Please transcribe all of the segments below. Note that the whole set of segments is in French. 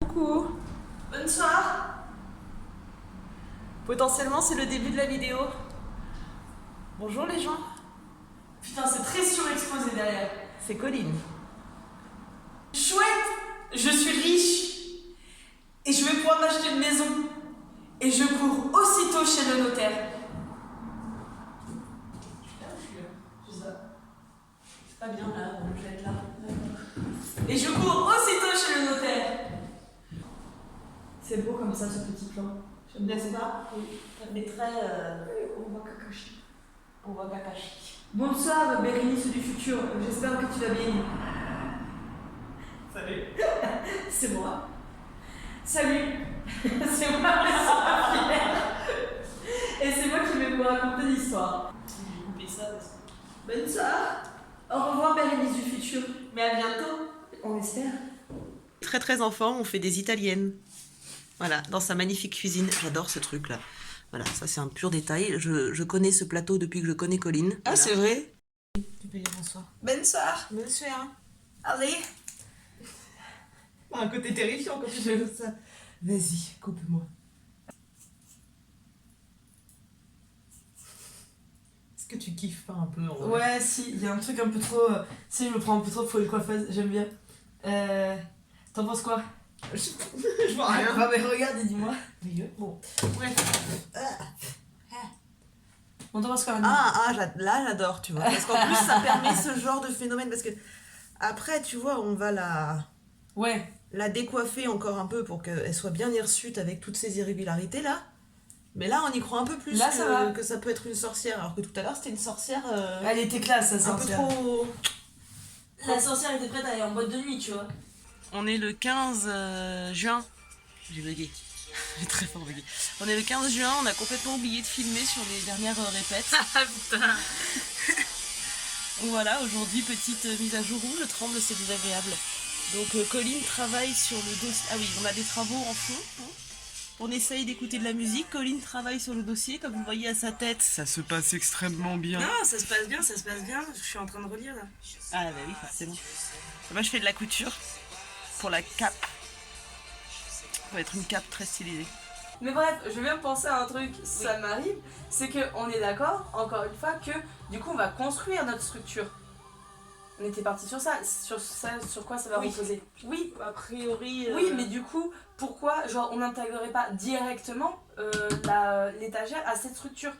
Coucou. Bonsoir. Potentiellement, c'est le début de la vidéo. Bonjour les gens. Putain, c'est très surexposé derrière. C'est Colline. Chouette. Je suis riche. Et je vais pouvoir m'acheter une maison. Et je cours aussitôt chez le notaire. Je sais pas. C'est pas bien là, je vais être là. Et je cours aussitôt chez le notaire. C'est beau comme ça ce petit plan. J'aime bien. N'est-ce pas? Oui. Mais très... On voit Kakashi. On voit Kakashi. Bonsoir Bérénice du futur, j'espère que tu vas bien. Salut. C'est moi. Salut. C'est moi, je suis fière. Et c'est moi qui vais vous raconter l'histoire. J'ai coupé ça parce que... Bonsoir. Au revoir Bérénice du futur. Mais à bientôt. On espère. Très enfant, on fait des italiennes. Voilà, dans sa magnifique cuisine. J'adore ce truc là. Voilà, ça c'est un pur détail. Je connais ce plateau depuis que je connais Colline. Ah, Voilà. c'est vrai? Tu peux dire bonsoir. Bonsoir. Bonsoir. Allez. Un côté terrifiant quand tu fais ça. Vas-y, coupe-moi. Est-ce que tu kiffes pas un peu en vrai? Ouais, si, il y a un truc un peu trop. Si, je me prends un peu trop pour une coiffeuse, j'aime bien. T'en penses quoi? Je vois rien. Ah, mais regarde et dis-moi. Bon, bref. On t'en penses quoi? Là j'adore, tu vois. Parce qu'en plus ça permet ce genre de phénomène. Parce que après, tu vois, on va Ouais. la décoiffer encore un peu pour qu'elle soit bien hirsute avec toutes ces irrégularités là. Mais là on y croit un peu plus Là, ça va. que ça peut être une sorcière. Alors que tout à l'heure c'était une sorcière Elle était classe, la un peu sorcière. trop... La sorcière était prête à aller en boîte de nuit, tu vois. On est le 15 juin. J'ai bugué. J'ai très fort bugué. On est le 15 juin, on a complètement oublié de filmer sur les dernières répètes. Ah putain. Voilà, aujourd'hui, petite mise à jour rouge, je tremble, c'est désagréable. Donc Colline travaille sur le dossier. Ah oui, on a des travaux en fond. Hein. On essaye d'écouter de la musique. Colline travaille sur le dossier, comme vous voyez à sa tête. Ça se passe extrêmement bien. Non, ça se passe bien, ça se passe bien. Je suis en train de relire là. Ah bah oui, forcément. Moi je fais de la couture pour la cape. Ça va être une cape très stylisée. Mais bref, je viens de penser à un truc, ça m'arrive, c'est qu'on est d'accord, encore une fois, que du coup on va construire notre structure. On était parti sur ça, sur quoi ça va Oui. reposer. Oui, A priori... oui, mais du coup, pourquoi genre on n'intégrerait pas directement l'étagère à cette structure?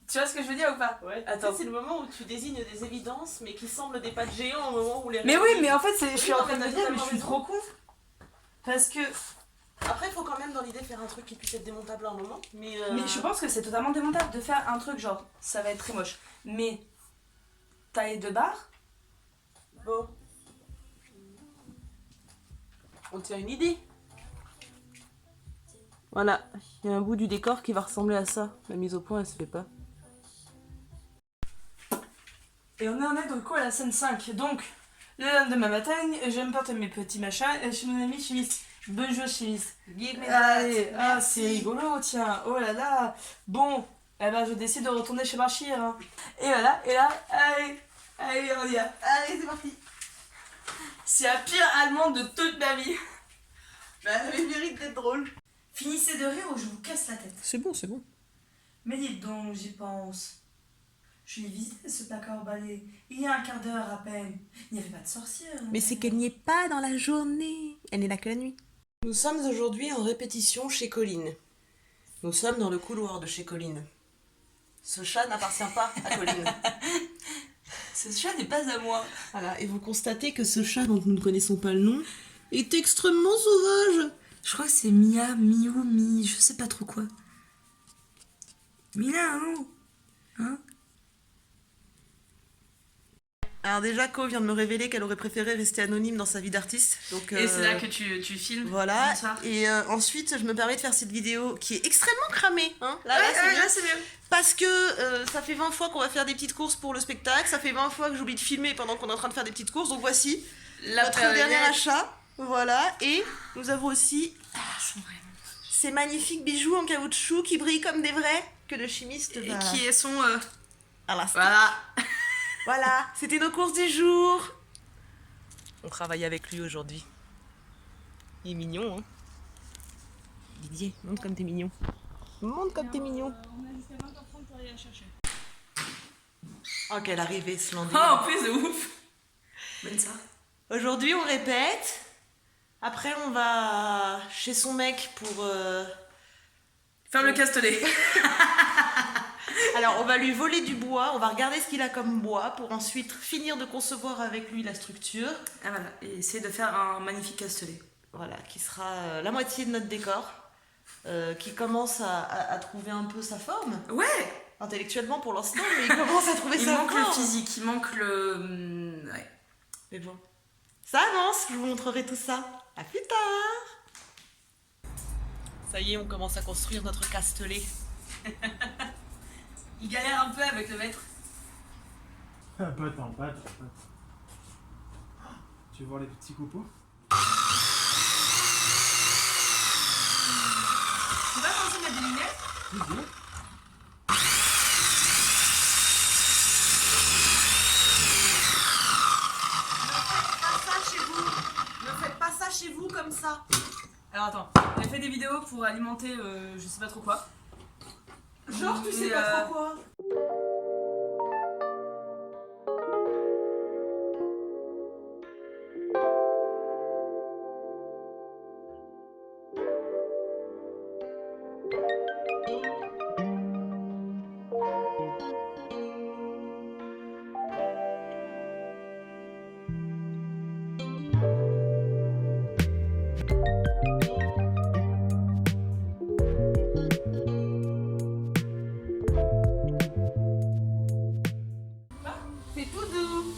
Tu vois ce que je veux dire ou pas? Ouais. Attends. C'est le moment où tu désignes des évidences, mais qui semblent des pas de géants au moment où les... Mais oui, mais en fait, je suis Oui, en non, train de mais me t'as dire, mais je totalement suis raison. trop con. Parce que... Après, il faut quand même dans l'idée faire un truc qui puisse être démontable à un moment. Mais je pense que c'est totalement démontable de faire un truc genre, ça va être très moche, mais taille de barre. bon. On tient une idée. Voilà, il y a un bout du décor qui va ressembler à ça. La mise au point, elle se fait pas. Et on en est donc quoi à la scène 5. Donc, le lendemain matin, je me porte mes petits machins chez mon ami chimiste. Bonjour chimiste. Allez, ah c'est rigolo, tiens, oh là là. Bon, eh ben je décide de retourner chez Bachir. Hein. Et voilà, et là, allez, on y va. Allez, c'est parti. C'est la pire allemande de toute ma vie. Bah, elle mérite d'être drôle. Finissez de rire ou je vous casse la tête. C'est bon, c'est bon. Mais dites donc, j'y pense. Je l'ai visité ce placard au balai, il y a un quart d'heure à peine. Il n'y avait pas de sorcière. Mais c'est qu'elle n'y est pas dans la journée. Elle n'est là que la nuit. Nous sommes aujourd'hui en répétition chez Colline. Nous sommes dans le couloir de chez Colline. Ce chat n'appartient pas à Colline. Ce chat n'est pas à moi. Voilà, et vous constatez que ce chat dont nous ne connaissons pas le nom est extrêmement sauvage. Je crois que c'est Mia, Miou, Mi, je sais pas trop quoi. Mila, non? Hein? Alors déjà, Co vient de me révéler qu'elle aurait préféré rester anonyme dans sa vie d'artiste. Donc, Et c'est là que tu filmes. voilà. Bonsoir. Et ensuite, je me permets de faire cette vidéo qui est extrêmement cramée. Hein. Là, Ouais, c'est bien. là c'est mieux. Parce que ça fait 20 fois qu'on va faire des petites courses pour le spectacle. Ça fait 20 fois que j'oublie de filmer pendant qu'on est en train de faire des petites courses. Donc voici notre dernier achat. Voilà. Et nous avons aussi ces magnifiques bijoux en caoutchouc qui brillent comme des vrais que le chimiste Et va... qui sont... à l'instant. Voilà. Voilà, c'était nos courses du jour. On travaille avec lui aujourd'hui. Il est mignon, hein. Didier, montre comme t'es mignon. Montre comme t'es mignon. On a jusqu'à 20h30 pour aller la chercher. Oh, quelle arrivée, ce lundi. Oh, en plus, de ouf. Bonne ça. Aujourd'hui, on répète. Après, on va chez son mec pour... Faire le castelet. Alors, on va lui voler du bois, on va regarder ce qu'il a comme bois pour ensuite finir de concevoir avec lui la structure. Ah voilà, et essayer de faire un magnifique castelet. Voilà, qui sera la moitié de notre décor, qui commence à trouver un peu sa forme. Ouais. Intellectuellement pour l'instant, mais il commence à trouver sa forme. Il manque le physique, il manque le... Ouais. Mais bon, ça avance, je vous montrerai tout ça. À plus tard. Ça y est, on commence à construire notre castelet. Il galère un peu avec le maître. Pas tant. Tu veux voir les petits copeaux? Tu vas penser mettre des lunettes? Oui. Ne faites pas ça chez vous comme ça. Alors attends, on a fait des vidéos pour alimenter je sais pas trop quoi. Genre, tu sais pas trop quoi. C'est tout doux.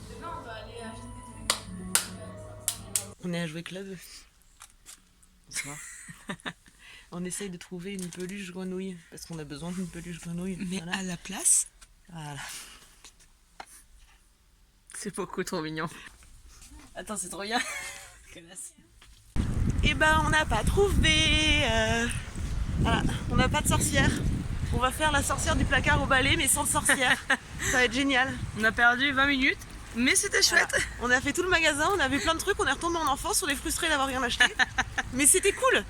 Demain on va aller acheter des trucs. On est à jouer club. Bonsoir. On essaye de trouver une peluche grenouille parce qu'on a besoin d'une peluche grenouille. Mais Voilà. à la place, Voilà. c'est beaucoup trop mignon. Attends, c'est trop bien. Eh ben, on n'a pas trouvé. Voilà, on n'a pas de sorcière. On va faire la sorcière du placard au balai, mais sans sorcière. Ça va être génial. On a perdu 20 minutes, mais c'était chouette. Voilà. On a fait tout le magasin, on avait plein de trucs, on est retombé en enfance, on est frustrés d'avoir rien acheté. Mais c'était cool.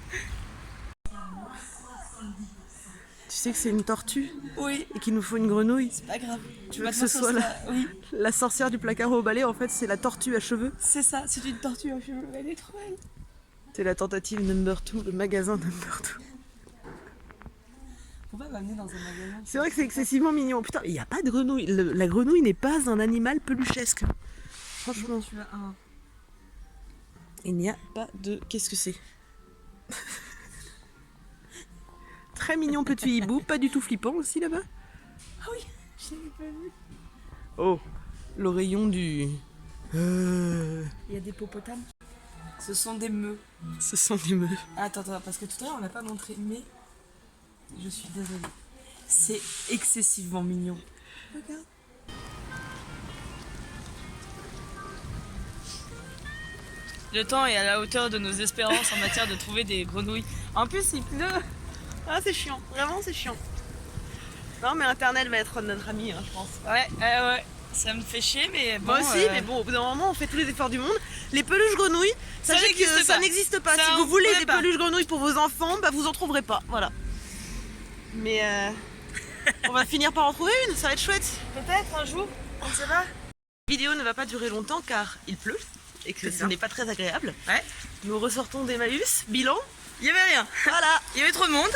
Tu sais que c'est une tortue Oui, et qu'il nous faut une grenouille. c'est pas grave. Tu veux que ce soit Oui, la sorcière du placard au balai, en fait, c'est la tortue à cheveux. c'est ça, c'est une tortue à cheveux, elle est trop belle. C'est la tentative number 2, le magasin number 2. Pourquoi m'amener dans un magasin? C'est vrai que c'est excessivement mignon. Putain, il n'y a pas de grenouille. La grenouille n'est pas un animal peluchesque. Franchement, Tu as un. il n'y a pas de... Qu'est-ce que c'est? Très mignon petit hibou, pas du tout flippant aussi là-bas. Ah oui, je l'avais pas vu. Oh, l'oreillon du... Il y a des hippopotames. Ce sont des meux. Ce sont des meufs. Attends, parce que tout à l'heure on n'a pas montré, mais je suis désolée. C'est excessivement mignon. Regarde. Le temps est à la hauteur de nos espérances en matière de trouver des grenouilles. En plus, il pleut. Ah, c'est chiant. Vraiment, c'est chiant. Non, mais Internet va être notre ami, hein, je pense. Ouais. Ça me fait chier, mais bon. Moi aussi, mais bon, au bout d'un moment, on fait tous les efforts du monde. Les peluches grenouilles, sachez n'existe que ça pas. n'existe pas. Ça, Si on vous voulez pourrait des pas. peluches grenouilles pour vos enfants, bah vous en trouverez pas. Voilà. Mais on va finir par en trouver une, ça va être chouette. Peut-être un jour, on ne sait pas. La vidéo ne va pas durer longtemps car il pleut et que C'est ce ça. n'est pas très agréable. Ouais. Nous ressortons d'Emmaüs, bilan. Il y avait rien. Voilà. Il y avait trop de monde.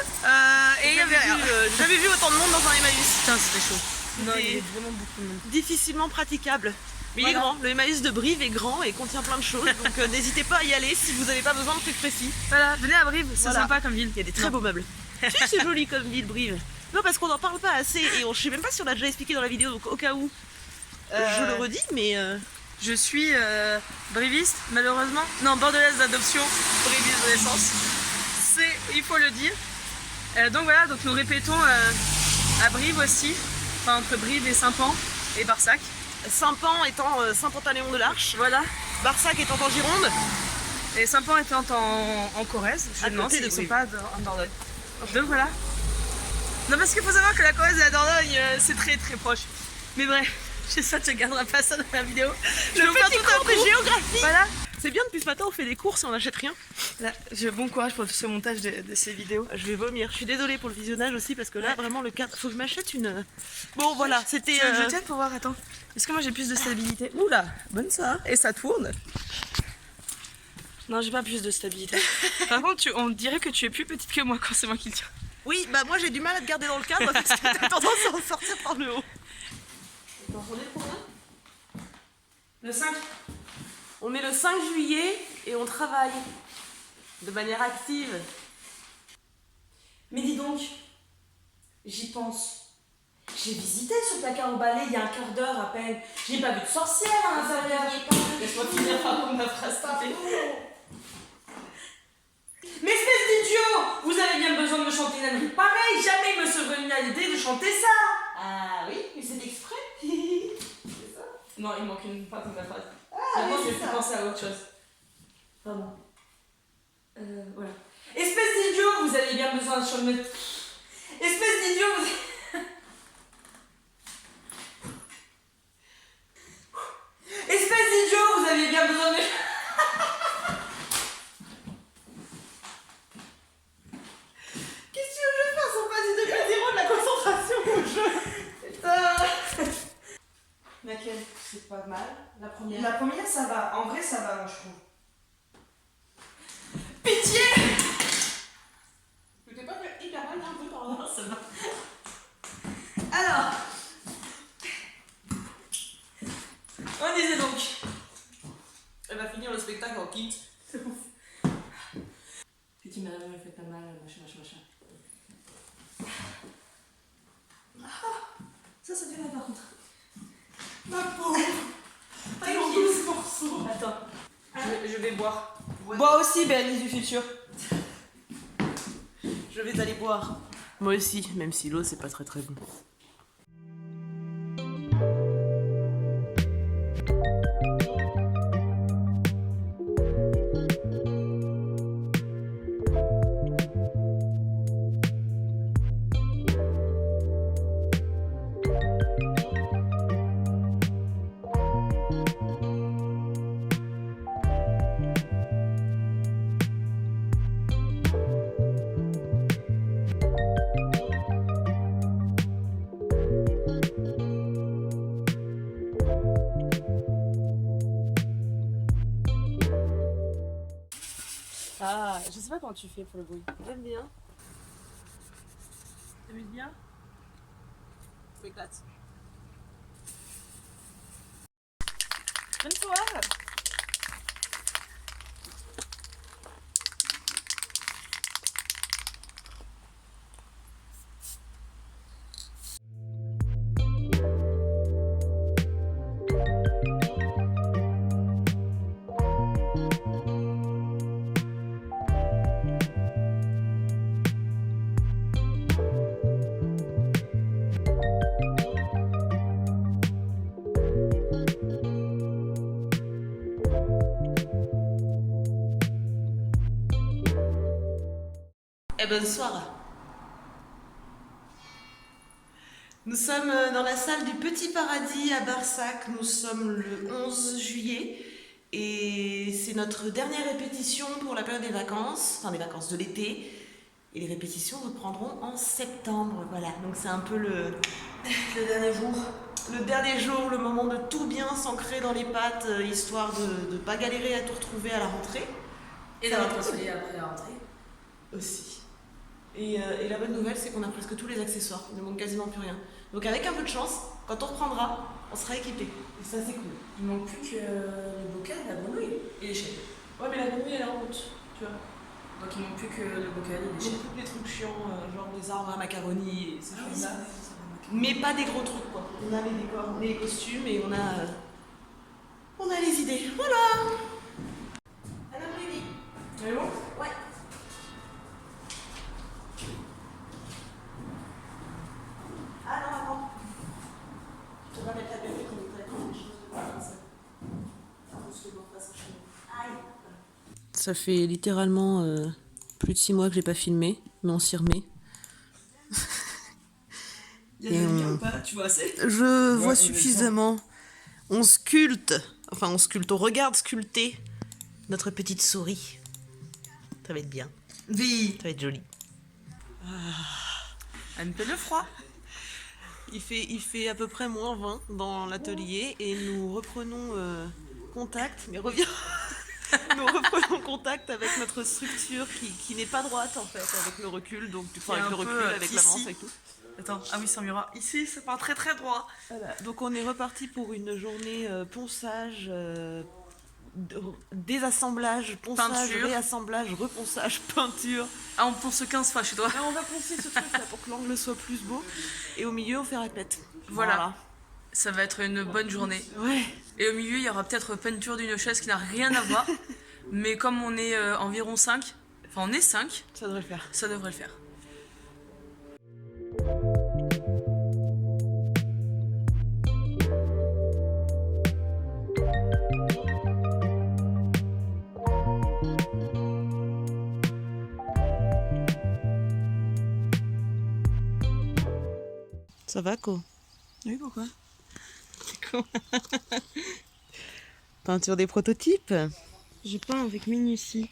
Et il y avait rien. J'ai jamais vu autant de monde dans un Emmaüs. Putain, c'était chaud. Non, C'était il y avait vraiment beaucoup de monde. difficilement praticable. Mais il est Voilà. grand. Le Emmaüs de Brive est grand et contient plein de choses. Donc n'hésitez pas à y aller si vous n'avez pas besoin de trucs précis. Voilà, venez à Brive, c'est Voilà. sympa comme ville. Il y a des très beaux meubles. Si, c'est joli comme ville, Brive. Non, parce qu'on n'en parle pas assez et je sais même pas si on l'a déjà expliqué dans la vidéo, donc au cas où, je le redis, mais Je suis briviste, malheureusement. Non, bordelaise d'adoption, briviste de naissance. Il faut le dire. Donc voilà, donc nous répétons à Brive aussi, enfin entre Brive et Saint-Pan et Barsac. Saint-Pan étant Saint-Pantaléon de l'Arche, Voilà. Barsac étant en Gironde. Et Saint-Pan étant en Corrèze, je À me demande côté s'ils de sont Brive. pas en Dordogne. Donc voilà. Non, parce qu'il faut savoir que la Corrèze et la Dordogne, c'est très très proche. Mais bref, j'espère que tu ne garderas pas ça dans la vidéo. Je vais vous faire tout un cours de coup. géographie. Voilà. C'est bien, depuis ce matin, on fait des courses et on n'achète rien. Là, bon courage pour ce montage de ces vidéos. Je vais vomir. Je suis désolée pour le visionnage aussi parce que là, vraiment, le cadre. Faut que je m'achète une. Bon, voilà, c'était. Je tiens pour voir, attends. Est-ce que moi j'ai plus de stabilité? Oula, bonne ça. Et ça tourne. Non, j'ai pas plus de stabilité. Par contre, on dirait que tu es plus petite que moi quand c'est moi qui le tiens. Oui, bah moi j'ai du mal à te garder dans le cadre parce que t'as tendance à en sortir par le haut. On est pour Le 5. On est le 5 juillet et on travaille de manière active. Mais dis donc, j'y pense. J'ai visité ce placard au balai il y a un quart d'heure à peine. J'ai pas vu de sorcière à l'intérieur. Laisse-moi finir par ma phrase. Mais espèce d'idiot! Vous avez bien besoin de me chanter une ânerie pareille. Jamais il me serait venu à l'idée de chanter ça. Ah oui, mais c'est exprès. C'est ça? Non, il manque une partie de ma phrase. Maintenant, je vais plus penser à autre chose. Pardon. Voilà. Espèce d'idiot, vous avez bien besoin de chanter. Espèce d'idiot, vous... Espèce d'idiot, vous avez bien besoin de... Qu'est-ce que tu veux que je fasse? On passe du degré 0 de la concentration au jeu. Putain. Laquelle? C'est pas mal. La première. La première, ça va. En vrai, ça va, moi, je trouve. Pitié! Je t'ai pas fait hyper mal un peu par là, ça va. Alors, on disait donc. Elle va finir le spectacle en kit. C'est ouf. Petit madame, elle fait pas mal, machin. Ça fait mal par contre. Ma pauvre. T'es en 12 morceaux. Attends, je vais boire. Ouais. Bois aussi, Bérénice du futur. Je vais aller boire. Moi aussi, même si l'eau c'est pas très très bon. Ah, je sais pas comment tu fais pour le bruit. J'aime bien. T'aimes bien? Je m'éclate. Bonne soirée. Eh ben, bonsoir. Nous sommes dans la salle du Petit Paradis à Barsac. Nous sommes le 11 juillet et c'est notre dernière répétition pour la période des vacances, enfin des vacances de l'été. Et les répétitions reprendront en septembre. Voilà, donc c'est un peu le dernier jour. Le dernier jour, le moment de tout bien s'ancrer dans les pattes, histoire de ne pas galérer à tout retrouver à la rentrée. Et Ça va d'avoir être consolé après la rentrée. aussi. Et la bonne nouvelle, c'est qu'on a presque tous les accessoires. Il ne manque quasiment plus rien. Donc avec un peu de chance, quand on reprendra, on sera équipé. Et ça, c'est cool. Il manque plus que le bocal, la grenouille et l'échelle. Ouais, mais la grenouille, elle est en route, tu vois. Donc il manque plus que le bocal et Donc l'échelle. tous les trucs chiants, genre les arbres à macaroni et ces Ah oui, choses-là. ça va. Mais pas des gros trucs, quoi. On a les décors, les costumes et on a les idées. Voilà. À l'après-midi. C'est bon? Ouais. Ah non, attends. On va mettre la bébé comme on traite des choses de comme ça. Faut se le voir passer chez nous. Aïe. Ça fait littéralement plus de 6 mois que j'ai pas filmé, mais on s'y remet. Il y a des ou pas? Tu vois assez? Je vois suffisamment. On sculpte, on regarde sculpter notre petite souris. Ça va être bien. Oui. Ça va être joli. Un peu de froid. Il fait à peu près -20 dans l'atelier et nous reprenons contact, mais reviens. Nous reprenons contact avec notre structure qui n'est pas droite en fait, avec le recul, donc enfin, avec le recul, avec l'avance, avec tout. Attends, ah oui, c'est un miroir. Ici, c'est pas très très droit. Voilà. Donc on est reparti pour une journée ponçage, désassemblage, ponçage, Peinture. réassemblage, reponçage, peinture. Ah, on ponce 15 fois chez toi. Et on va poncer ce truc là pour que l'angle soit plus beau. Et au milieu, on fait raclette. Voilà. Ça va être une bonne journée. Ouais. Et au milieu, il y aura peut-être peinture d'une chaise qui n'a rien à voir. Mais comme on est environ 5, enfin on est 5, Ça devrait le faire. ça devrait le faire. Ça va, quoi? Oui, pourquoi? Peinture des prototypes. J'ai peint avec minutie.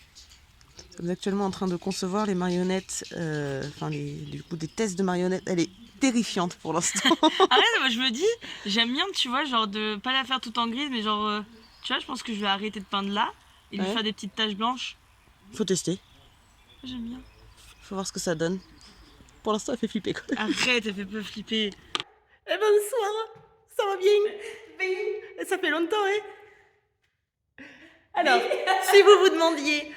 Nous sommes actuellement en train de concevoir les marionnettes, du coup des tests de marionnettes. Elle est terrifiante pour l'instant. Arrête, moi je me dis, j'aime bien, tu vois, genre de pas la faire tout en grise, mais genre, tu vois, je pense que je vais arrêter de peindre là et lui Ouais. faire des petites taches blanches. Faut tester. J'aime bien. Faut voir ce que ça donne. Pour l'instant, elle fait flipper quoi. Arrête, elle fait pas flipper. Eh ben, bonsoir. Ça va bien? Ça fait longtemps, hein? Alors, si vous vous demandiez,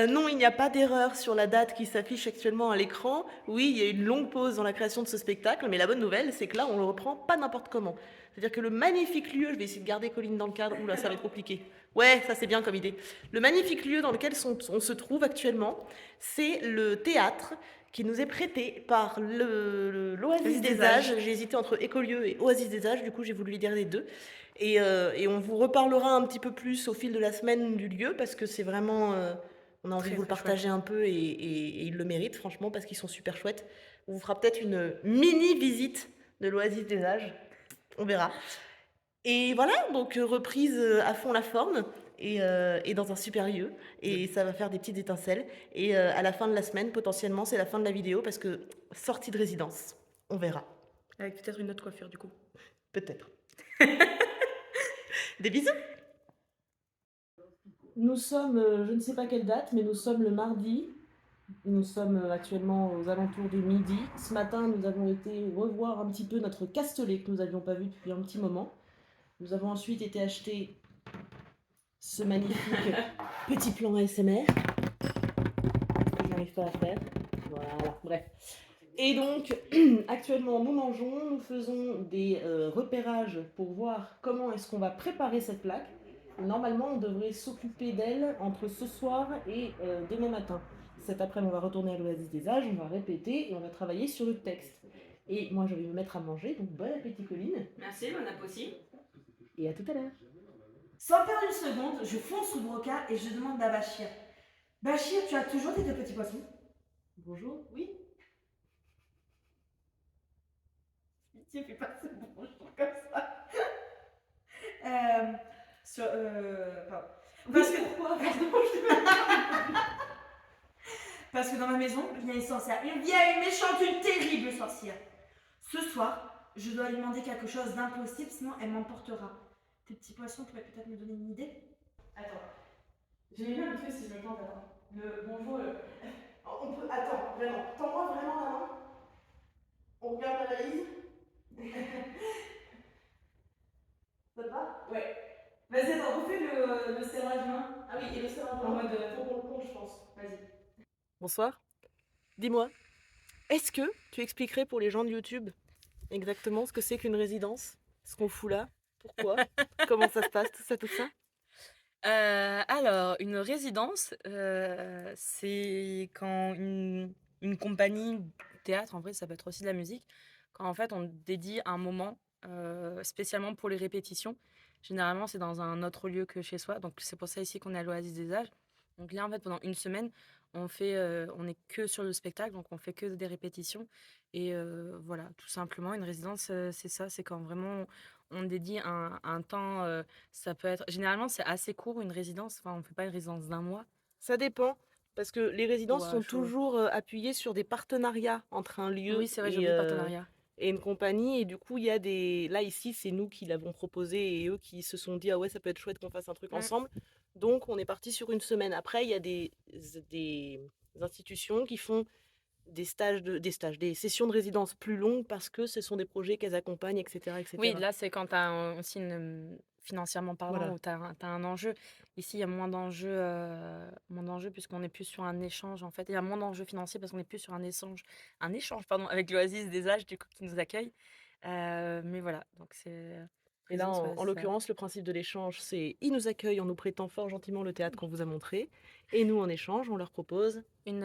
non, il n'y a pas d'erreur sur la date qui s'affiche actuellement à l'écran. Oui, il y a eu une longue pause dans la création de ce spectacle, mais la bonne nouvelle, c'est que là, on le reprend pas n'importe comment. C'est-à-dire que le magnifique lieu, je vais essayer de garder Colline dans le cadre, oula, ça va être compliqué. Ouais, ça c'est bien comme idée. Le magnifique lieu dans lequel on se trouve actuellement, c'est le théâtre qui nous est prêté par l'Oasis des Âges. J'ai hésité entre Écolieu et Oasis des Âges, du coup j'ai voulu les dire les deux. Et on vous reparlera un petit peu plus au fil de la semaine du lieu, parce que c'est vraiment... on a envie de vous le partager un peu et ils le méritent, franchement, parce qu'ils sont super chouettes. On vous fera peut-être une mini-visite de l'Oasis des Âges. On verra. Et voilà, donc reprise à fond la forme et dans un super lieu. Et ça va faire des petites étincelles. Et à la fin de la semaine, potentiellement, c'est la fin de la vidéo parce que sortie de résidence. On verra. Avec peut-être une autre coiffure du coup. Peut-être. Des bisous. Nous sommes, je ne sais pas quelle date, mais nous sommes le mardi. Nous sommes actuellement aux alentours du midi. Ce matin, nous avons été revoir un petit peu notre Castellet que nous n'avions pas vu depuis un petit moment. Nous avons ensuite été acheter ce magnifique petit plan ASMR que je n'arrive pas à faire. Voilà, bref. Et donc, actuellement, nous mangeons, nous faisons des repérages pour voir comment est-ce qu'on va préparer cette plaque. Normalement, on devrait s'occuper d'elle entre ce soir et demain matin. Cet après-midi, on va retourner à l'Oasis des Âges, on va répéter et on va travailler sur le texte. Et moi, je vais me mettre à manger, donc bon appétit, Colline. Merci, bon appétit. Et à tout à l'heure. Sans perdre une seconde, je fonce sous Broca et je demande à Bachir. Bachir, tu as toujours tes deux petits poissons? Bonjour, oui. Pitié, fais pas ce bonjour comme ça. Pardon. Parce que, parce que dans ma maison, il y a une sorcière. Une vieille, méchante, une terrible sorcière. Ce soir, je dois lui demander quelque chose d'impossible, sinon elle m'emportera. Tes petits poissons pourraient peut-être me donner une idée? Attends. J'aime bien le truc si je me plante, attends. Le bonjour. On peut. Attends, vraiment. Tends-moi vraiment la main. On regarde la valise. Ça te va? Ouais. Vas-y, attends, refais le serrage main. Ah oui, et le serrage En mode, faut qu'on le compte, je pense. Vas-y. Bonsoir. Dis-moi, est-ce que tu expliquerais pour les gens de YouTube exactement ce que c'est qu'une résidence? Ce qu'on fout là? Pourquoi? Comment ça se passe? Tout ça? Alors, une résidence, c'est quand une compagnie théâtre, en vrai, ça peut être aussi de la musique, quand en fait on dédie un moment spécialement pour les répétitions. Généralement, c'est dans un autre lieu que chez soi, donc c'est pour ça ici qu'on est à l'Oasis des Âges. Donc là, en fait, pendant une semaine, on est que sur le spectacle, donc on fait que des répétitions. Et voilà, tout simplement, une résidence, c'est ça, c'est quand vraiment on dédie un temps, ça peut être généralement, c'est assez court une résidence, enfin, on fait pas une résidence d'1 mois. Ça dépend, parce que les résidences Ouais, sont chaud. toujours appuyées sur des partenariats entre un lieu Oui, c'est vrai, j'ai oublié le partenariat. et une compagnie. Et du coup, il y a des. Là, ici, c'est nous qui l'avons proposé et eux qui se sont dit, ah ouais, ça peut être chouette qu'on fasse un truc ensemble. Donc, on est parti sur une semaine. Après, il y a des institutions qui font des sessions de résidence plus longues parce que ce sont des projets qu'elles accompagnent, etc., etc. Oui, là, c'est quand tu as aussi financièrement parlant, Voilà. où tu as un enjeu. Ici, il y a moins d'enjeux puisqu'on est plus sur un échange, en fait. Il y a moins d'enjeux financiers parce qu'on est plus sur un échange pardon, avec l'Oasis des âges, du coup, qui nous accueille. Mais voilà, donc c'est... Et là, résidence, ouais, en l'occurrence, le principe de l'échange, c'est ils nous accueillent en nous prêtant fort gentiment le théâtre qu'on vous a montré. Et nous, en échange, on leur propose. une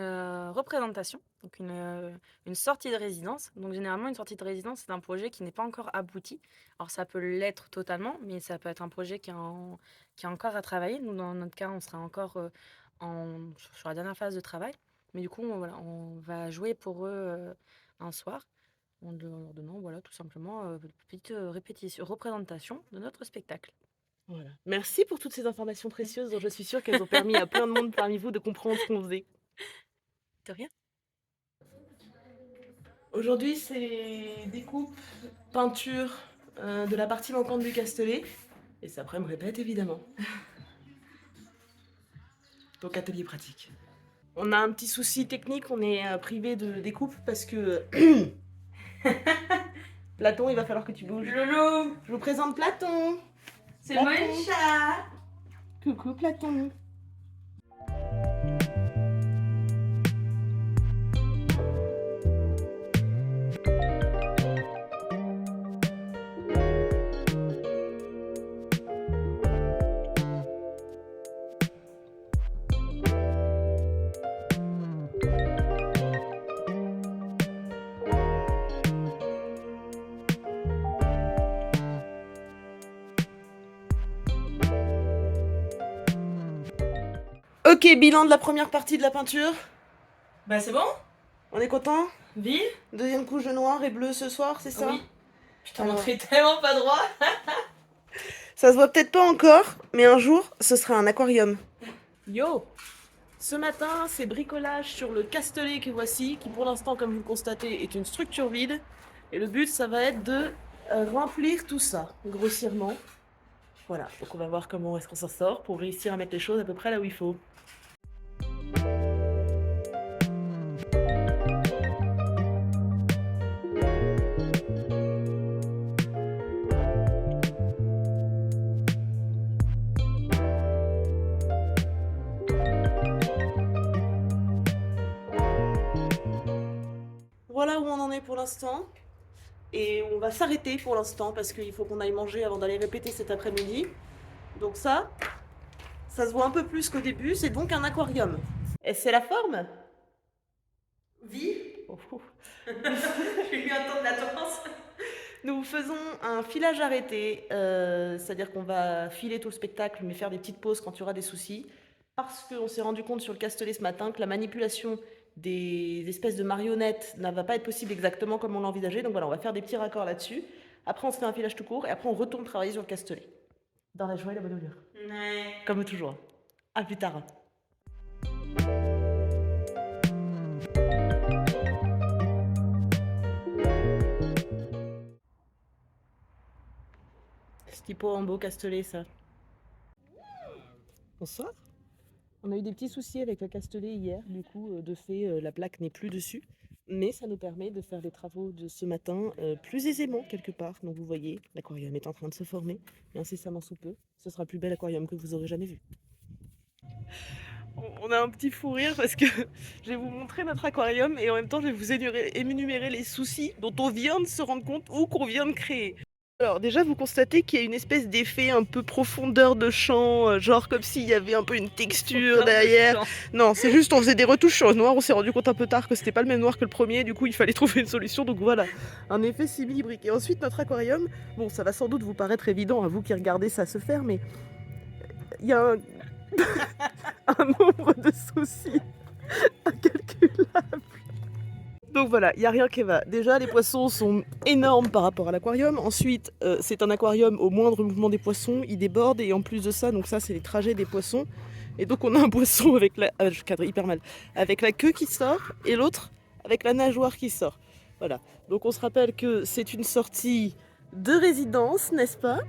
représentation, donc une sortie de résidence. Donc généralement, une sortie de résidence, c'est un projet qui n'est pas encore abouti. Alors ça peut l'être totalement, mais ça peut être un projet qui est encore à travailler. Nous, dans notre cas, on sera encore sur la dernière phase de travail. Mais du coup, voilà, on va jouer pour eux un soir en leur donnant, voilà, tout simplement une petite répétition, représentation de notre spectacle. Voilà. Merci pour toutes ces informations précieuses dont je suis sûre qu'elles ont permis à plein de monde parmi vous de comprendre ce qu'on faisait. De rien. Aujourd'hui, c'est découpe, peinture de la partie manquante du Castellet. Et ça après me répète, évidemment. Donc, atelier pratique. On a un petit souci technique, on est privé de découpe parce que... Platon, il va falloir que tu bouges. Lolo, Je vous présente Platon. c'est Platon. moi une chat. Coucou Platon. Ok, bilan de la première partie de la peinture. Bah c'est bon. On est content? Vive. Deuxième couche de noir et bleu ce soir, c'est ça? Oui. Putain, Alors. on fait tellement pas droit. Ça se voit peut-être pas encore, mais un jour, ce sera un aquarium. Yo! Ce matin, c'est bricolage sur le Castellet que voici, qui pour l'instant, comme vous le constatez, est une structure vide. Et le but, ça va être de remplir tout ça, grossièrement. Voilà, donc on va voir comment est-ce qu'on s'en sort pour réussir à mettre les choses à peu près là où il faut. Voilà où on en est pour l'instant. Et on va s'arrêter pour l'instant parce qu'il faut qu'on aille manger avant d'aller répéter cet après-midi. Donc ça se voit un peu plus qu'au début. C'est donc un aquarium. Et c'est la forme? Vive. Oh, oh. J'ai eu un temps de latence. Nous faisons un filage arrêté, c'est-à-dire qu'on va filer tout le spectacle, mais faire des petites pauses quand il y aura des soucis, parce qu'on s'est rendu compte sur le Castellet ce matin que la manipulation des espèces de marionnettes ne va pas être possible exactement comme on l'envisageait. Donc voilà, on va faire des petits raccords là-dessus. Après, on se fait un filage tout court, et après, on retourne travailler sur le Castellet. Dans la joie et la bonne humeur. Ouais. Comme toujours. À plus tard. C'est typo en beau Castellet, ça. Bonsoir. On a eu des petits soucis avec le Castellet hier, du coup, de fait, la plaque n'est plus dessus. Mais ça nous permet de faire les travaux de ce matin plus aisément, quelque part. Donc vous voyez, l'aquarium est en train de se former, et incessamment sous peu, ce sera le plus bel aquarium que vous aurez jamais vu. On a un petit fou rire parce que je vais vous montrer notre aquarium et en même temps je vais vous énumérer les soucis dont on vient de se rendre compte ou qu'on vient de créer. Alors déjà vous constatez qu'il y a une espèce d'effet un peu profondeur de champ, genre comme s'il y avait un peu une texture derrière. Non, c'est juste on faisait des retouches sur le noir, on s'est rendu compte un peu tard que c'était pas le même noir que le premier, du coup il fallait trouver une solution, donc voilà, un effet simili-brique. Et ensuite notre aquarium, bon ça va sans doute vous paraître évident à vous qui regardez ça se faire, mais il y a un nombre de soucis incalculable. Donc Donc voilà, il n'y a rien qui va. Déjà, les poissons sont énormes par rapport à l'aquarium. Ensuite, c'est un aquarium, au moindre mouvement des poissons, il déborde. Et en plus de ça, donc ça, c'est les trajets des poissons. Et donc, on a un poisson avec la... Ah, je cadre hyper mal. Avec la queue qui sort et l'autre avec la nageoire qui sort. Voilà. Donc, on se rappelle que c'est une sortie de résidence, n'est-ce pas?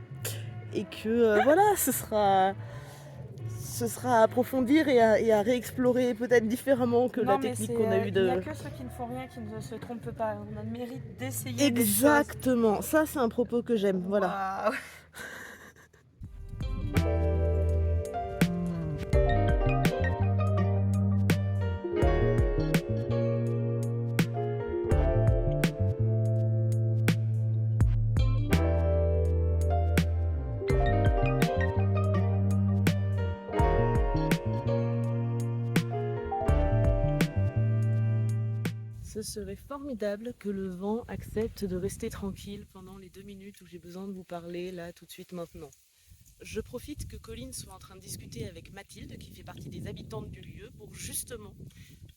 Et que, voilà, ce sera à approfondir et à réexplorer peut-être différemment que la technique qu'on a eue de... Il n'y a que ceux qui ne font rien qui ne se trompent pas. On a le mérite d'essayer Exactement, ça c'est un propos que j'aime, voilà. Wow. Ce serait formidable que le vent accepte de rester tranquille pendant les 2 minutes où j'ai besoin de vous parler, là, tout de suite, maintenant. Je profite que Colline soit en train de discuter avec Mathilde, qui fait partie des habitantes du lieu, pour justement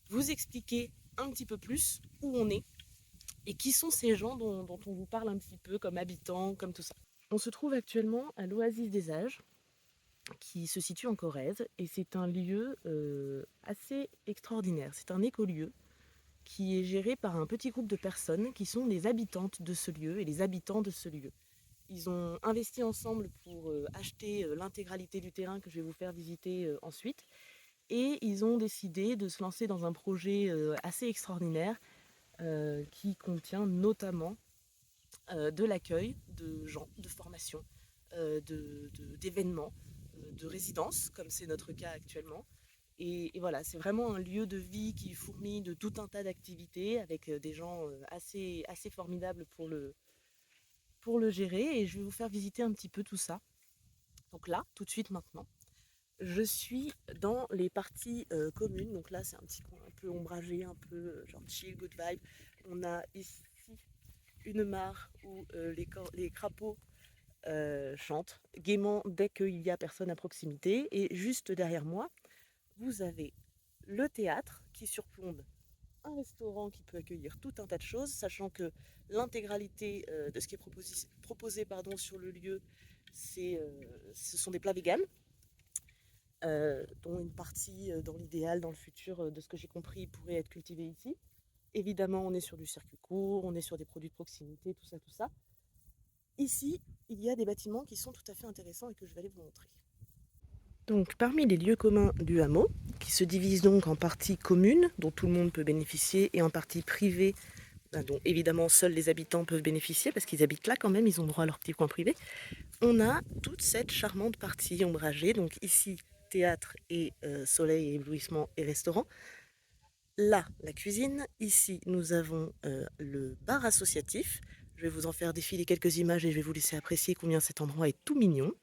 vous expliquer un petit peu plus où on est et qui sont ces gens dont on vous parle un petit peu comme habitants, comme tout ça. On se trouve actuellement à l'Oasis des Ages, qui se situe en Corrèze, et c'est un lieu assez extraordinaire. C'est un écolieu qui est géré par un petit groupe de personnes qui sont les habitantes de ce lieu et les habitants de ce lieu. Ils ont investi ensemble pour acheter l'intégralité du terrain que je vais vous faire visiter ensuite. Et ils ont décidé de se lancer dans un projet assez extraordinaire qui contient notamment de l'accueil de gens, de formations, d'événements, de résidences, comme c'est notre cas actuellement. Et voilà, c'est vraiment un lieu de vie qui fourmille de tout un tas d'activités avec des gens assez formidables pour le gérer. Et je vais vous faire visiter un petit peu tout ça. Donc là, tout de suite maintenant, je suis dans les parties communes. Donc là, c'est un petit coin un peu ombragé, un peu genre chill, good vibe. On a ici une mare où les crapauds chantent gaiement dès qu'il y a personne à proximité. Et juste derrière moi, vous avez le théâtre qui surplombe un restaurant qui peut accueillir tout un tas de choses, sachant que l'intégralité de ce qui est proposé sur le lieu, ce sont des plats véganes, dont une partie, dans l'idéal, dans le futur, de ce que j'ai compris, pourrait être cultivée ici. Évidemment, on est sur du circuit court, on est sur des produits de proximité, tout ça. Ici, il y a des bâtiments qui sont tout à fait intéressants et que je vais aller vous montrer. Donc, parmi les lieux communs du hameau, qui se divisent donc en parties communes, dont tout le monde peut bénéficier, et en parties privées, dont évidemment seuls les habitants peuvent bénéficier, parce qu'ils habitent là quand même, ils ont droit à leur petit coin privé, on a toute cette charmante partie ombragée, donc ici, théâtre et soleil et éblouissement et restaurant. Là, la cuisine. Ici, nous avons le bar associatif. Je vais vous en faire défiler quelques images et je vais vous laisser apprécier combien cet endroit est tout mignon.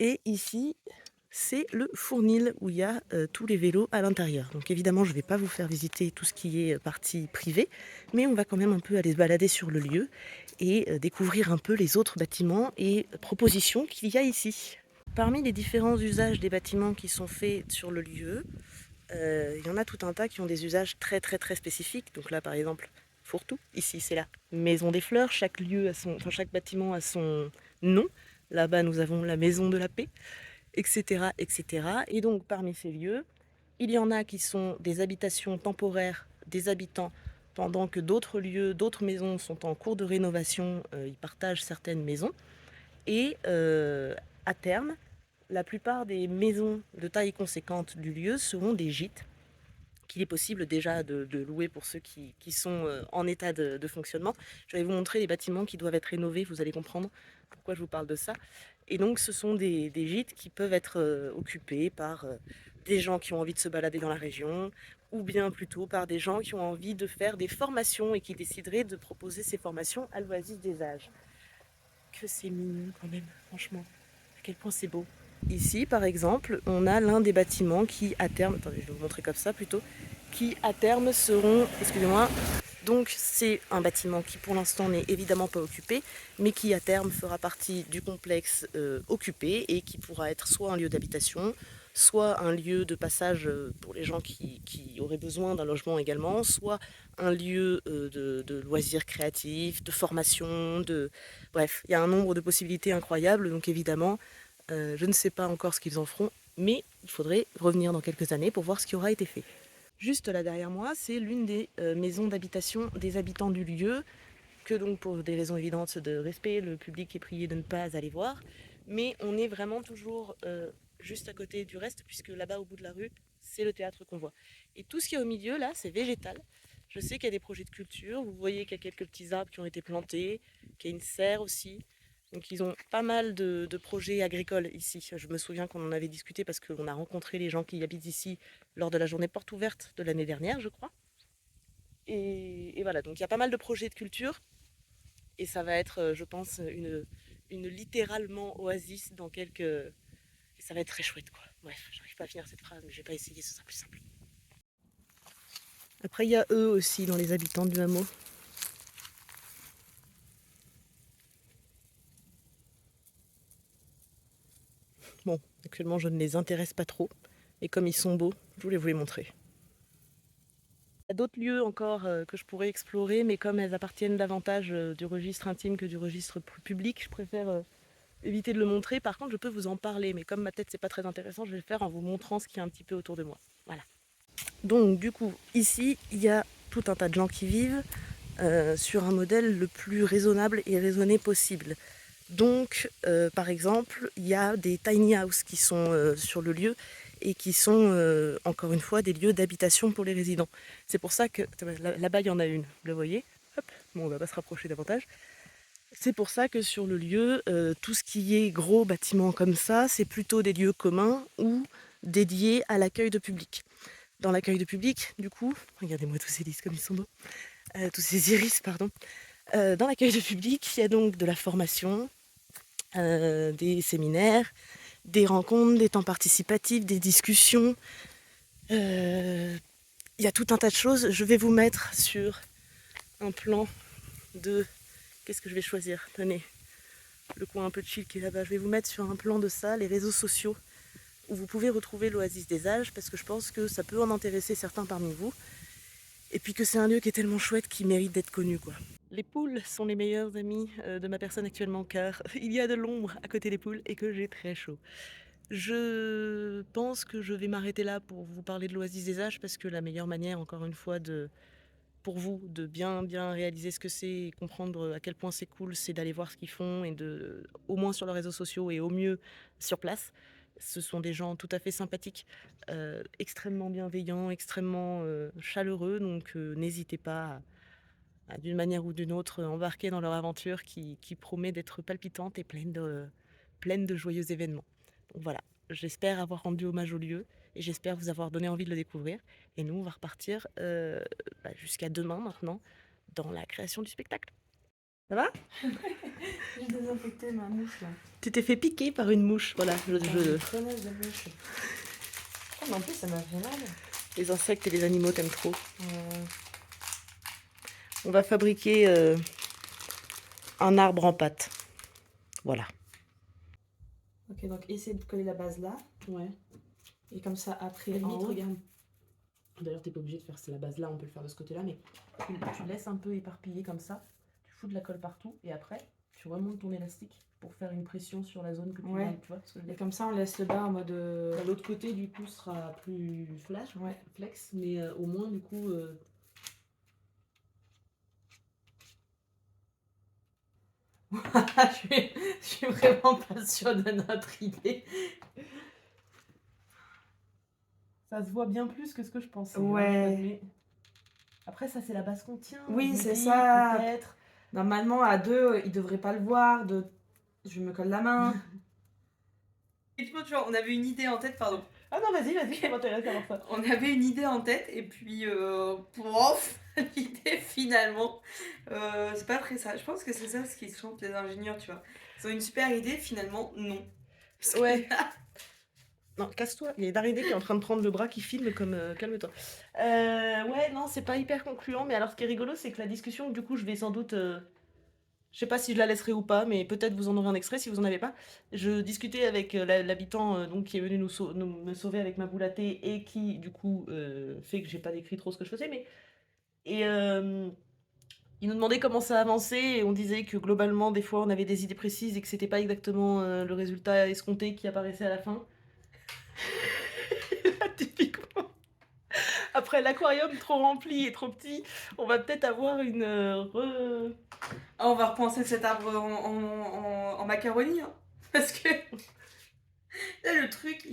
Et ici, c'est le fournil où il y a tous les vélos à l'intérieur. Donc évidemment, je ne vais pas vous faire visiter tout ce qui est partie privée, mais on va quand même un peu aller se balader sur le lieu et découvrir un peu les autres bâtiments et propositions qu'il y a ici. Parmi les différents usages des bâtiments qui sont faits sur le lieu, il y en a tout un tas qui ont des usages très spécifiques. Donc là, par exemple, fourre-tout. Ici, c'est la maison des fleurs. Chaque chaque bâtiment a son nom. Là-bas, nous avons la maison de la paix, etc., etc. Et donc, parmi ces lieux, il y en a qui sont des habitations temporaires des habitants, pendant que d'autres lieux, d'autres maisons sont en cours de rénovation. Ils partagent certaines maisons. Et à terme, la plupart des maisons de taille conséquente du lieu seront des gîtes qu'il est possible déjà de louer pour ceux qui sont en état de fonctionnement. Je vais vous montrer les bâtiments qui doivent être rénovés, vous allez comprendre pourquoi je vous parle de ça. Et donc ce sont des gîtes qui peuvent être occupés par des gens qui ont envie de se balader dans la région, ou bien plutôt par des gens qui ont envie de faire des formations et qui décideraient de proposer ces formations à l'Oasis des âges. Que c'est mignon quand même, franchement, à quel point c'est beau. Ici, par exemple, on a l'un des bâtiments qui, à terme, attendez, je vais vous montrer comme ça plutôt, qui à terme seront, excusez-moi, donc c'est un bâtiment qui pour l'instant n'est évidemment pas occupé, mais qui à terme fera partie du complexe occupé et qui pourra être soit un lieu d'habitation, soit un lieu de passage pour les gens qui auraient besoin d'un logement également, soit un lieu de loisirs créatifs, de formation, bref, il y a un nombre de possibilités incroyables, donc évidemment, je ne sais pas encore ce qu'ils en feront, mais il faudrait revenir dans quelques années pour voir ce qui aura été fait. Juste là derrière moi, c'est l'une des maisons d'habitation des habitants du lieu, que donc pour des raisons évidentes de respect, le public est prié de ne pas aller voir, mais on est vraiment toujours juste à côté du reste, puisque là-bas au bout de la rue, c'est le théâtre qu'on voit. Et tout ce qui est au milieu là, c'est végétal. Je sais qu'il y a des projets de culture, vous voyez qu'il y a quelques petits arbres qui ont été plantés, qu'il y a une serre aussi. Donc ils ont pas mal de projets agricoles ici. Je me souviens qu'on en avait discuté parce qu'on a rencontré les gens qui habitent ici lors de la journée porte ouverte de l'année dernière, je crois. Et voilà, donc il y a pas mal de projets de culture. Et ça va être, je pense, une littéralement oasis dans quelques... Et ça va être très chouette, quoi. Bref, j'arrive pas à finir cette phrase, mais je vais pas essayer, ce sera plus simple. Après, il y a eux aussi dans les habitants du hameau. Bon, actuellement je ne les intéresse pas trop, et comme ils sont beaux, je voulais vous les montrer. Il y a d'autres lieux encore que je pourrais explorer, mais comme elles appartiennent davantage du registre intime que du registre public, je préfère éviter de le montrer. Par contre, je peux vous en parler, mais comme ma tête c'est pas très intéressant, je vais le faire en vous montrant ce qu'il y a un petit peu autour de moi. Voilà. Donc du coup, ici, il y a tout un tas de gens qui vivent sur un modèle le plus raisonnable et raisonné possible. Donc, par exemple, il y a des tiny houses qui sont sur le lieu et qui sont, encore une fois, des lieux d'habitation pour les résidents. C'est pour ça que, là-bas, il y en a une, vous la voyez? Hop, bon, on va pas se rapprocher davantage. C'est pour ça que sur le lieu, tout ce qui est gros bâtiments comme ça, c'est plutôt des lieux communs ou dédiés à l'accueil de public. Dans l'accueil de public, du coup, regardez-moi tous ces lys comme ils sont beaux, tous ces iris, pardon. Dans l'accueil de public, il y a donc de la formation, des séminaires, des rencontres, des temps participatifs, des discussions. Il y a tout un tas de choses. Je vais vous mettre sur un plan de... Qu'est-ce que je vais choisir? Tenez, le coin un peu chill qui est là-bas. Je vais vous mettre sur un plan de ça les réseaux sociaux où vous pouvez retrouver l'Oasis des âges, parce que je pense que ça peut en intéresser certains parmi vous. Et puis que c'est un lieu qui est tellement chouette qu'il mérite d'être connu, quoi. Les poules sont les meilleurs amis de ma personne actuellement, car il y a de l'ombre à côté des poules et que j'ai très chaud. Je pense que je vais m'arrêter là pour vous parler de l'Oasis des âges, parce que la meilleure manière, encore une fois, pour vous de bien réaliser ce que c'est et comprendre à quel point c'est cool, c'est d'aller voir ce qu'ils font, et au moins sur leurs réseaux sociaux et au mieux sur place. Ce sont des gens tout à fait sympathiques, extrêmement bienveillants, extrêmement chaleureux, donc n'hésitez pas à, d'une manière ou d'une autre, embarquer dans leur aventure qui promet d'être palpitante et pleine de joyeux événements. Donc voilà, j'espère avoir rendu hommage au lieu et j'espère vous avoir donné envie de le découvrir. Et nous, on va repartir jusqu'à demain maintenant dans la création du spectacle. Ça va? J'ai désinfecté ma mouche là. Tu t'es fait piquer par une mouche, voilà. Connasse de mouche. Oh, mais en plus, ça m'a fait mal. Les insectes et les animaux t'aiment trop. On va fabriquer un arbre en pâte. Voilà. Ok, donc essayer de coller la base là. Ouais. Et comme ça, après, Limite, en haut. regarde. D'ailleurs, t'es pas obligé de faire la base là, on peut le faire de ce côté-là, mais tu laisses un peu éparpiller comme ça. Tu fous de la colle partout et après, tu remontes ton élastique pour faire une pression sur la zone que tu veux. Tu vois, et comme ça, on laisse le bas en mode. L'autre côté, du coup, sera plus flex, mais au moins, du coup. Je suis vraiment pas sûre de notre idée. Ça se voit bien plus que ce que je pensais. Ouais. Mais après, ça, c'est la base qu'on tient. Oui, on c'est dit, ça. Peut-être. Normalement, à deux, ils devraient pas le voir. Je me colle la main. Et tu vois, on avait une idée en tête, pardon. Ah non, vas-y, ça m'intéresse à voir ça. On avait une idée en tête et puis prof, l'idée finalement, c'est pas très ça. Je pense que c'est ça ce qui chante les ingénieurs, tu vois. Ils ont une super idée, finalement non. Parce que Ouais. là, Non, casse-toi. Il y a Daridé qui est en train de prendre le bras qui filme comme calme-toi. Ouais, non, c'est pas hyper concluant. Mais alors, ce qui est rigolo, c'est que la discussion, du coup, je vais sans doute. Je sais pas si je la laisserai ou pas, mais peut-être vous en aurez un extrait si vous en avez pas. Je discutais avec l'habitant donc qui est venu me sauver avec ma boule à thé et qui, du coup, fait que j'ai pas décrit trop ce que je faisais. Mais et il nous demandait comment ça avançait et on disait que globalement, des fois, on avait des idées précises et que c'était pas exactement le résultat escompté qui apparaissait à la fin. Typiquement. Après l'aquarium trop rempli et trop petit, on va peut-être avoir une on va repenser cet arbre en macaroni, hein. Parce que là, le truc,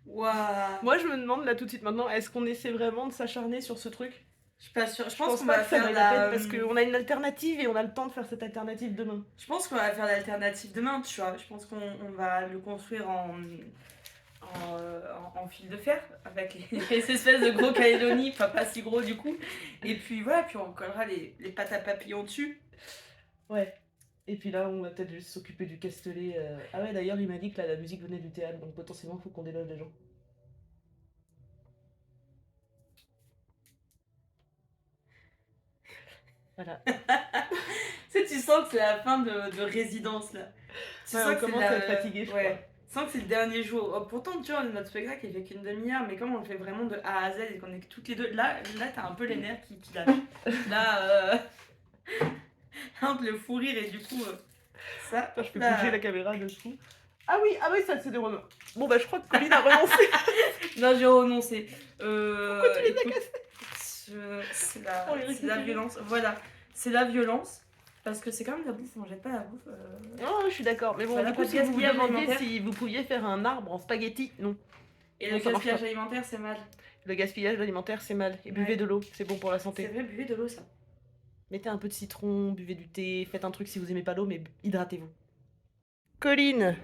waouh. Moi, je me demande là tout de suite maintenant, est-ce qu'on essaie vraiment de s'acharner sur ce truc? Je suis pas sûre. Je Je pense pense qu'on pas va que ça faire vaille la peine parce qu'on a une alternative et on a le temps de faire cette alternative demain. Je pense qu'on va faire l'alternative demain, tu vois. Je pense qu'on va le construire en fil de fer avec les espèces de gros Calédonie, enfin pas si gros du coup. Et puis voilà, puis on collera les pattes à papillons dessus. Ouais. Et puis là, on va peut-être juste s'occuper du Castellet. Ah ouais, d'ailleurs, il m'a dit que là, la musique venait du théâtre, donc potentiellement, il faut qu'on déloge les gens. Voilà. Tu sens que c'est la fin de résidence là. Tu Ouais, sens on que commence à être fatigué, je crois. Tu sens que c'est le dernier jour. Oh, pourtant, tu vois, notre spectacle il fait qu'une demi-heure, mais comme on le fait vraiment de A à Z et qu'on est que toutes les deux, là t'as un peu les nerfs qui lâchent. Là, entre le fou rire et du coup, ça. Attends, je peux là... bouger la caméra dessous. Ah oui, ça c'est des remords. Bon bah je crois que Colline a renoncé. Non, j'ai renoncé. Écoute, c'est la violence. Voilà, c'est la violence. Parce que c'est quand même la bouffe, on jette pas la bouffe. Non, je suis d'accord. Mais bon, Ça du n'a coup, pas de si vous vous gaspillage demandiez alimentaire. si vous pouviez faire un arbre en spaghetti, non. Et Non, le ça marche gaspillage pas. alimentaire, c'est mal. Le gaspillage alimentaire, c'est mal. Et buvez Ouais. de l'eau, c'est bon pour la C'est santé. vrai, buvez de l'eau, ça. Mettez un peu de citron, buvez du thé, faites un truc si vous aimez pas l'eau, mais hydratez-vous. Colline,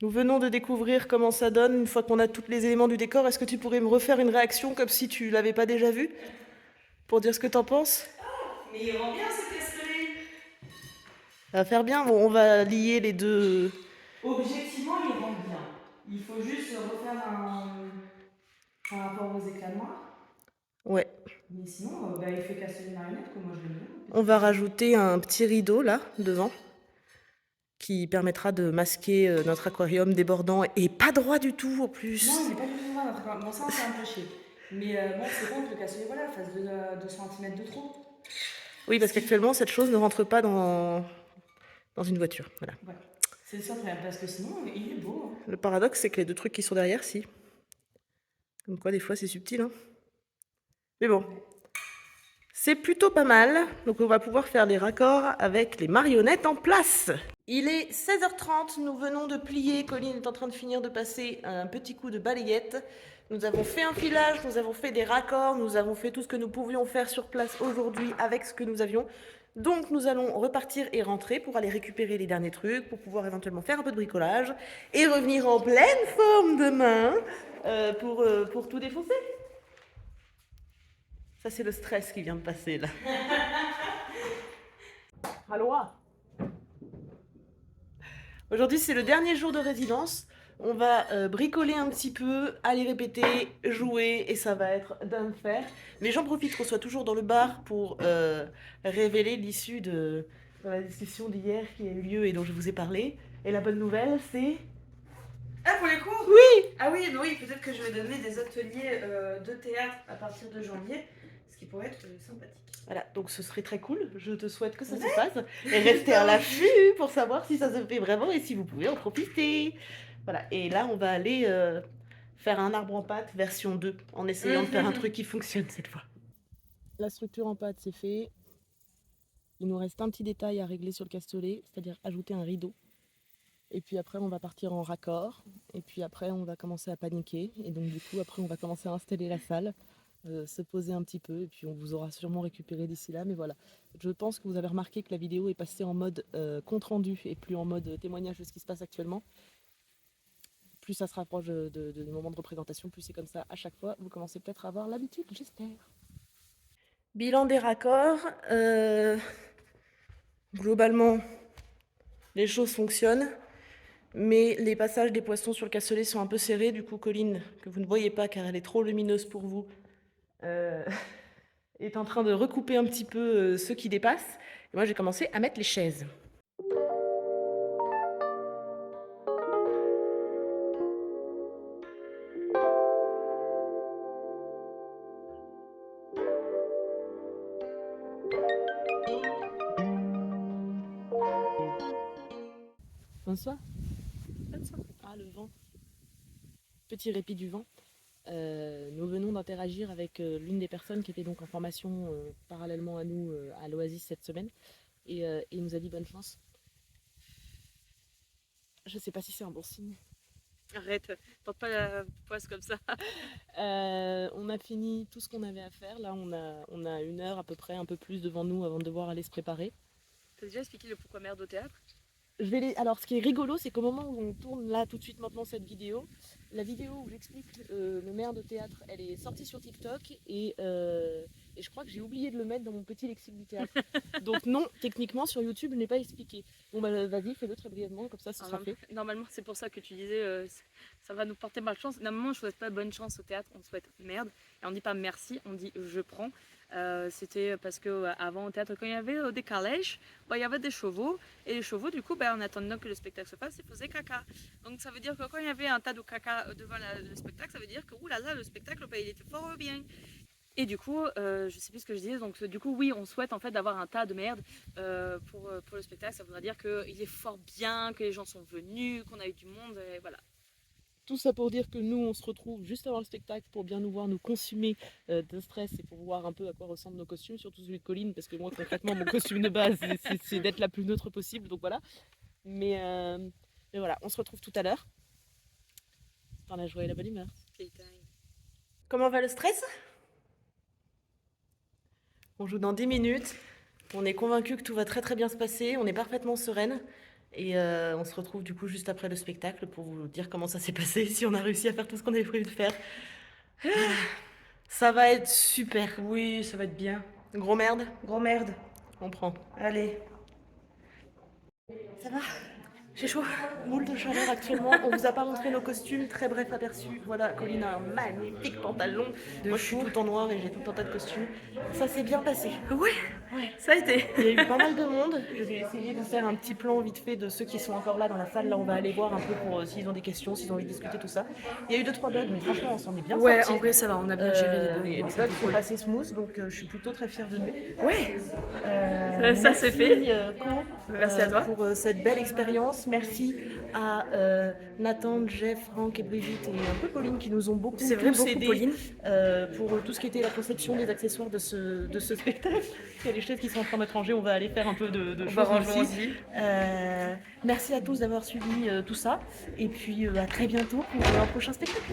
nous venons de découvrir comment ça donne une fois qu'on a tous les éléments du décor. Est-ce que tu pourrais me refaire une réaction comme si tu l'avais pas déjà vu? Pour dire ce que t'en penses? Mais il rend bien ce castellet. Ça va faire bien. Bon, on va lier les deux. Objectivement, il rend bien. Il faut juste refaire un rapport aux éclats noirs. Ouais. Mais sinon, il fait castelet marionnette, que moi je l'aime bien. On va rajouter un petit rideau là, devant, qui permettra de masquer notre aquarium débordant et pas droit du tout en plus. Non, il n'est pas du tout droit, notre aquarium. Bon, ça, c'est un peu chier. Mais bon, c'est bon que le castelet, voilà, fasse 2 cm de trop. Oui, parce qu'actuellement, cette chose ne rentre pas dans une voiture. Voilà. Voilà. C'est ça le problème, parce que sinon, il est beau. Hein. Le paradoxe, c'est que les deux trucs qui sont derrière, si. Comme quoi, des fois, c'est subtil. Hein. Mais bon. C'est plutôt pas mal. Donc, on va pouvoir faire les raccords avec les marionnettes en place. Il est 16h30. Nous venons de plier. Colline est en train de finir de passer un petit coup de balayette. Nous avons fait un filage, nous avons fait des raccords, nous avons fait tout ce que nous pouvions faire sur place aujourd'hui avec ce que nous avions. Donc nous allons repartir et rentrer pour aller récupérer les derniers trucs, pour pouvoir éventuellement faire un peu de bricolage et revenir en pleine forme demain pour tout défoncer. Ça c'est le stress qui vient de passer là. Aloha. Aujourd'hui c'est le dernier jour de résidence. On va bricoler un petit peu, aller répéter, jouer, et ça va être d'un fer. Mais j'en profite qu'on soit toujours dans le bar pour révéler l'issue de la discussion d'hier qui a eu lieu et dont je vous ai parlé. Et la bonne nouvelle, c'est... Ah, pour les cours? Oui! Ah oui, peut-être que je vais donner des ateliers de théâtre à partir de janvier, ce qui pourrait être sympathique. Voilà, donc ce serait très cool. Je te souhaite que ça se fasse. Et restez à l'affût pour savoir si ça se fait vraiment et si vous pouvez en profiter. Voilà, et là, on va aller faire un arbre en pâte version 2, en essayant de faire un truc qui fonctionne cette fois. La structure en pâte, c'est fait. Il nous reste un petit détail à régler sur le castelet, c'est-à-dire ajouter un rideau. Et puis après, on va partir en raccord. Et puis après, on va commencer à paniquer. Et donc du coup, après, on va commencer à installer la salle, se poser un petit peu. Et puis on vous aura sûrement récupéré d'ici là. Mais voilà, je pense que vous avez remarqué que la vidéo est passée en mode compte rendu et plus en mode témoignage de ce qui se passe actuellement. Plus ça se rapproche de moments de représentation, plus c'est comme ça à chaque fois. Vous commencez peut-être à avoir l'habitude, j'espère. Bilan des raccords. Globalement, les choses fonctionnent, mais les passages des poissons sur le cassoulet sont un peu serrés. Du coup, Colline, que vous ne voyez pas car elle est trop lumineuse pour vous, est en train de recouper un petit peu ce qui dépasse. Et moi, j'ai commencé à mettre les chaises. Bonsoir. Ah, le vent. Petit répit du vent. Nous venons d'interagir avec l'une des personnes qui était donc en formation parallèlement à nous à l'Oasis cette semaine. Et il nous a dit bonne chance. Je sais pas si c'est un bon signe. Arrête, tente pas la poisse comme ça. On a fini tout ce qu'on avait à faire. Là, on a 1 heure à peu près, un peu plus devant nous avant de devoir aller se préparer. T'as déjà expliqué le pourquoi merde au théâtre? Alors, ce qui est rigolo, c'est qu'au moment où on tourne là tout de suite maintenant cette vidéo, la vidéo où j'explique le maire de théâtre, elle est sortie sur TikTok et je crois que j'ai oublié de le mettre dans mon petit lexique du théâtre. Donc non, techniquement sur YouTube, je n'ai pas expliqué. Bon bah vas-y, fais-le très brièvement, comme ça ce sera fait. Normalement, c'est pour ça que tu disais ça va nous porter malchance. Normalement, je ne souhaite pas bonne chance au théâtre, on souhaite merde. Et on dit pas merci, on dit je prends. C'était parce que avant au théâtre, quand il y avait des calèches, il y avait des chevaux et les chevaux du coup en attendant que le spectacle se fasse, ils faisaient caca. Donc ça veut dire que quand il y avait un tas de caca devant le spectacle, ça veut dire que oulala, le spectacle il était fort bien. Et du coup, je sais plus ce que je disais, donc du coup oui, on souhaite en fait d'avoir un tas de merde pour le spectacle. Ça voudrait dire qu'il est fort bien, que les gens sont venus, qu'on a eu du monde, et voilà. Tout ça pour dire que nous, on se retrouve juste avant le spectacle pour bien nous voir, nous consumer de stress et pour voir un peu à quoi ressemblent nos costumes, surtout celui de Colline, parce que moi, concrètement, mon costume de base, c'est d'être la plus neutre possible, donc voilà. Mais voilà, on se retrouve tout à l'heure. Dans la joie et la bonne humeur. Comment va le stress? On joue dans 10 minutes. On est convaincu que tout va très très bien se passer. On est parfaitement sereine. Et on se retrouve du coup juste après le spectacle pour vous dire comment ça s'est passé, si on a réussi à faire tout ce qu'on avait prévu de faire. Ça va être super. Oui, ça va être bien. Gros merde, Gros merde. on prend. Allez. Ça va? J'ai chaud. Moule de chaleur actuellement. On vous a pas montré nos costumes, très bref aperçu. Voilà, Colline a un magnifique pantalon. Moi je suis tout en noir et j'ai tout un tas de costumes. Ça s'est bien passé. Ouais, ça a été. Il y a eu pas mal de monde. Je vais essayer de faire un petit plan vite fait de ceux qui sont encore là dans la salle. Là, on va aller voir un peu pour s'ils ont des questions, s'ils ont envie de discuter, tout ça. Il y a eu 2-3 bugs, mais franchement, on s'en est bien Ouais, sortis. en vrai, ça va, on a bien géré les bugs. Les bugs sont passés smooth, donc je suis plutôt très fière de nous. Ouais, Ça c'est fait. Merci à toi. pour cette belle expérience. Merci à Nathan, Jeff, Franck et Brigitte et un peu Pauline qui nous ont beaucoup, C'est vrai, tous beaucoup, aidés, Pauline. pour tout ce qui était la conception des accessoires de ce spectacle. Il y a des choses qui sont en train d'être rangées, on va aller faire un peu de On choses va ranger aussi. Merci à tous d'avoir suivi tout ça et puis à très bientôt pour un prochain spectacle.